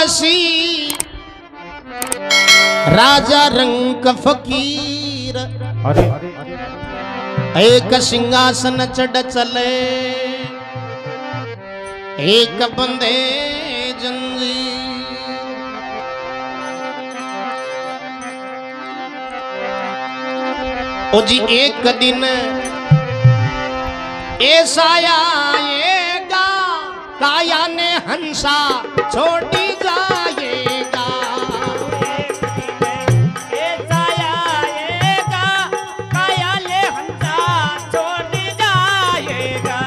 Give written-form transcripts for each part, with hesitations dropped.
सी राजा रंग फकीर एक सिंहासन चढ़ चले एक बंदे जंजीर। ओ जी एक दिन ऐसा आएगा काया ने हंसा छोड़ी जाएगा। ऐसा आएगा काया ने हंसा छोड़ी जाएगा।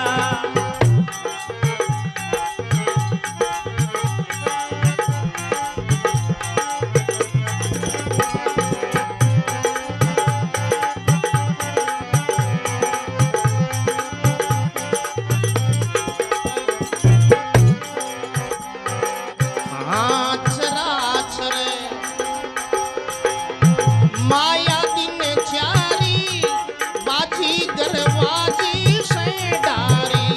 माया दिन चारी बाजी गरवाजी से डारी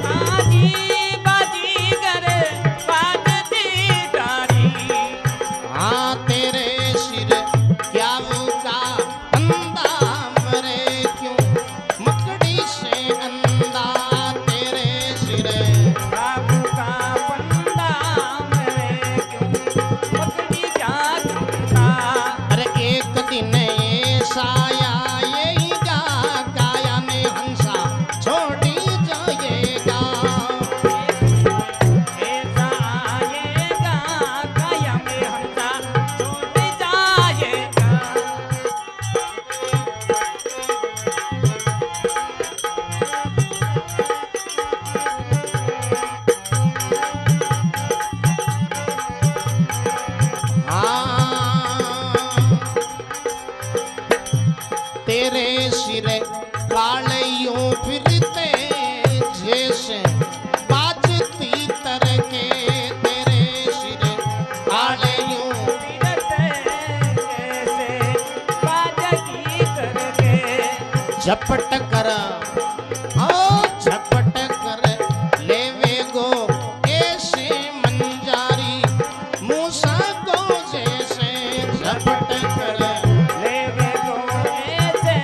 बाजी बाजी करे बाजती डारी। हाँ तेरे सिर क्या का अंदा मरे क्यों मकड़ी से अंदा तेरे सिर बाबू का बंदा मरे क्यों पकड़ी जाता। अरे एक दिन ऐसा आएगा काया में हंसा छोड़ी जाएगा। ऐसा आएगा काया में हंसा छोड़ी जाएगा। तेरे सिरे काले यूं फिरते जैसे बाजती तरके तेरे सिरे काले यूं ऐसे बाजती करके झपट कर झपट कर लेवे गो ऐसे मंजारी मूसा को जैसे झपट कर लेवे को ऐसे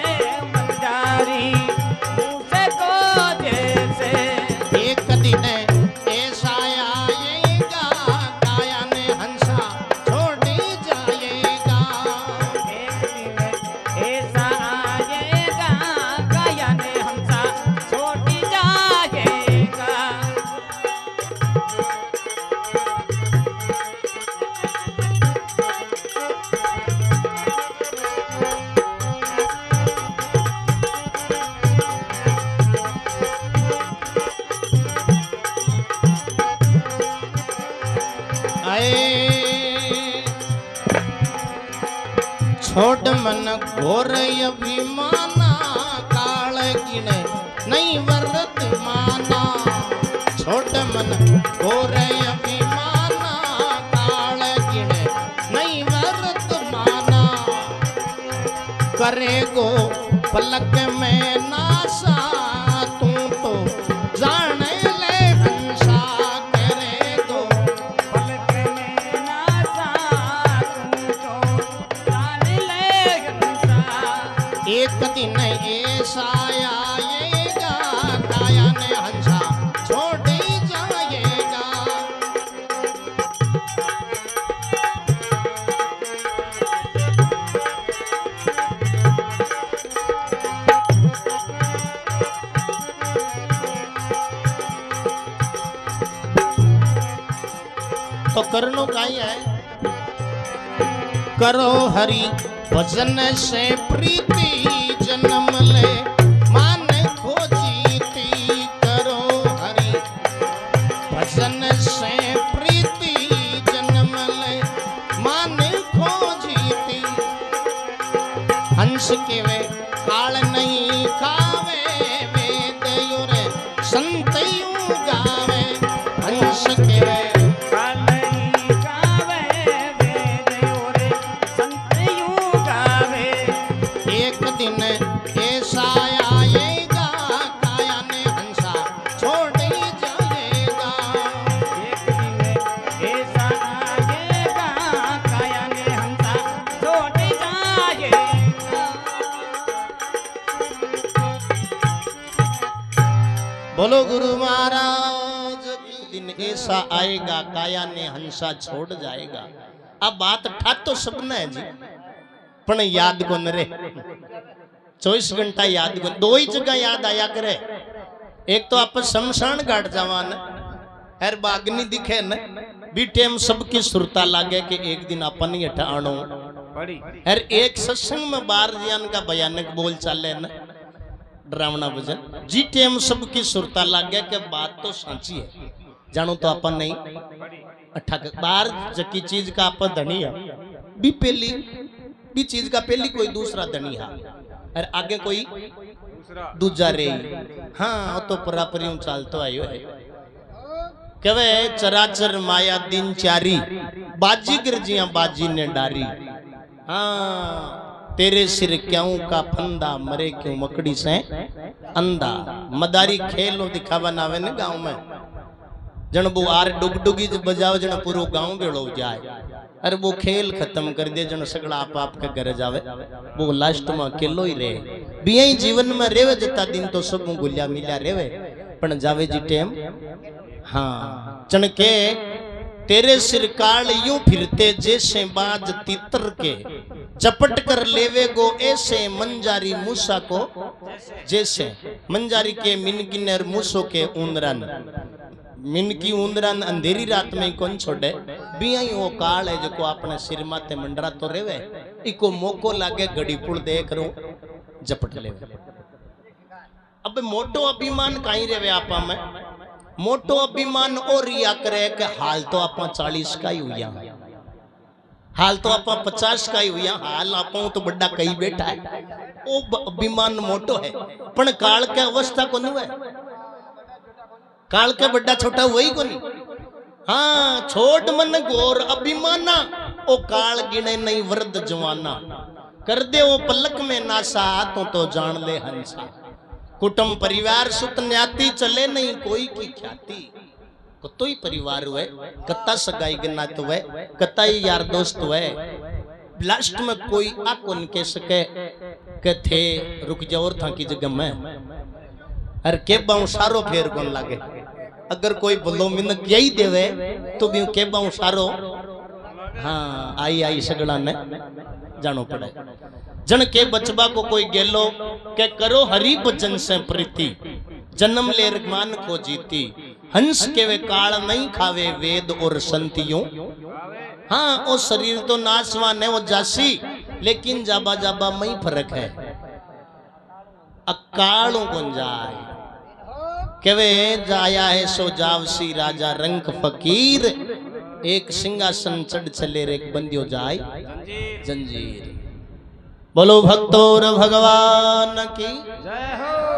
मंजारी मूसे को जैसे। एक दिन ऐसा आएगा काया ने हंसा छोड़ी जाएगा। एक दिन ऐसा आएगा काया ने हंसा छोड़ी जाएगा। आए छोड़ मन घोर अभिमाना काल गिणे नहीं वरत माना। छोड़ मन घोर अभिमाना काल गिणे नहीं वरत माना। करेगो पलक में नासा तू तो जाने ले हंसा करेगो पलक में नासा तू तो जान ले हंसा। एक दिन ऐसा आएगा काया ने हंसा छोड़ी जाएगा। तो करनो काई है करो हरि भजन से प्रीति जन्म ले मान खोजीती। करो हरि भजन से प्रीति जन्म ले मान खोजीती। हंस के वे काल नहीं खावे वेद रे संत यूं गावे। हंस के वे एक दिन ऐसा आएगा काया ने हंसा छोड़ी जाएगा। गुरु महाराज एक दिन ऐसा आएगा काया ने हंसा छोड़ जाएगा। अब बात ठात तो सबने है जी, पण याद को न रे 24 घंटा याद को दो ही जगह याद आया करे। एक तो आप शमशान घाट जवान हर बागनी दिखे न भी टाइम सबकी सुरता लागे कि एक दिन अपन ही हटाणो। हर एक सत्संग में बार ज्ञान का भयानक बोल चाले न डरावना भजन जी टाइम सबकी सुरता लागे कि बात तो सच्ची है जानो तो अपन नहीं अठा बार जकी चीज का अपन धनी है भी पहली भी चीज का पहली कोई दूसरा धनी है और आगे कोई दूजा रे। हाँ तो परापरियों चालतो आयो है कवे चराचर माया दिन चारी बाजी गिरजियां बाजी ने डारी। हाँ तेरे सिर क्यों का फंदा मरे क्यों मकड़ी से अंधा। मदारी खेलो दिखावा नावे न गांव में जन वो आर डुगडुगी बजाओ जन पूरो गांव बेड़ो जाए। अरे वो खेल खत्म कर दे जन सगड़ा आप के घर जावे वो लास्ट में अकेलो ही रहे। बिया जीवन में रेवे जता दिन तो सब गुलिया मिल्या रेवे पण जावे जी टेम। हाँ चणके तेरे सिर काल यूं फिरते जैसे बाज तितर के चपट कर लेवे गो ऐसे मंजारी मूसा को जैसे। मंजारी के मिनकिन और मूसो के ऊंदरन मिनकी ऊंदरन अंधेरी रात में कौन छोड़े बिया वो काल है जो अपने सिर माथे मंडरा तो रेवे इको मोको लागे घड़ी पुल देख रू जपट लेवे। अब मोटो अभिमान कहीं रेवे आपा में मोटो अभिमान और रिया करे कि हाल तो आप 40 का ही हुआ हाल तो आप 50 का ही हुआ हाल आप तो बड़ा कहीं बैठा है वो अभिमान मोटो है पण काल के अवस्था को नहीं है काल के बड़ा छोटा वही को नहीं। हाँ छोट मन गोर अभिमाना ओ काल गिने नहीं वृद्ध जवाना कर दे वो पलक में नासा हाथों तो जान ले हंसा। कुटुंब परिवार सुत न्याती चले नहीं कोई की ख्याति कतो ही परिवार हुए कत्ता सगाई गन्ना तो हुए कत्ता ही यार दोस्त हुए लास्ट में कोई आ कौन कह सके के थे रुक जाओ और था की जगह में हर के बाऊ सारो फेर कौन लागे। अगर कोई बोलो मिनक यही देवे तो भी के बाऊ सारो हाँ आई आई सगड़ा ने जानो पड़े। जन के बचबा को कोई गेलो के करो हरि भजन से प्रीति जन्म ले मान को जीती। हंस के वे काल नहीं खावे वेद और संतियों। हाँ वो शरीर तो नाशवान है वो जासी लेकिन जाबा जाबा में ही फर्क है। अकालों को जाए केवे जाया है सो जावसी राजा रंग फकीर एक सिंहासन चढ़ चले रे बंदियो जाए जंजीर। बोलो भक्तों भगवान की जय हो।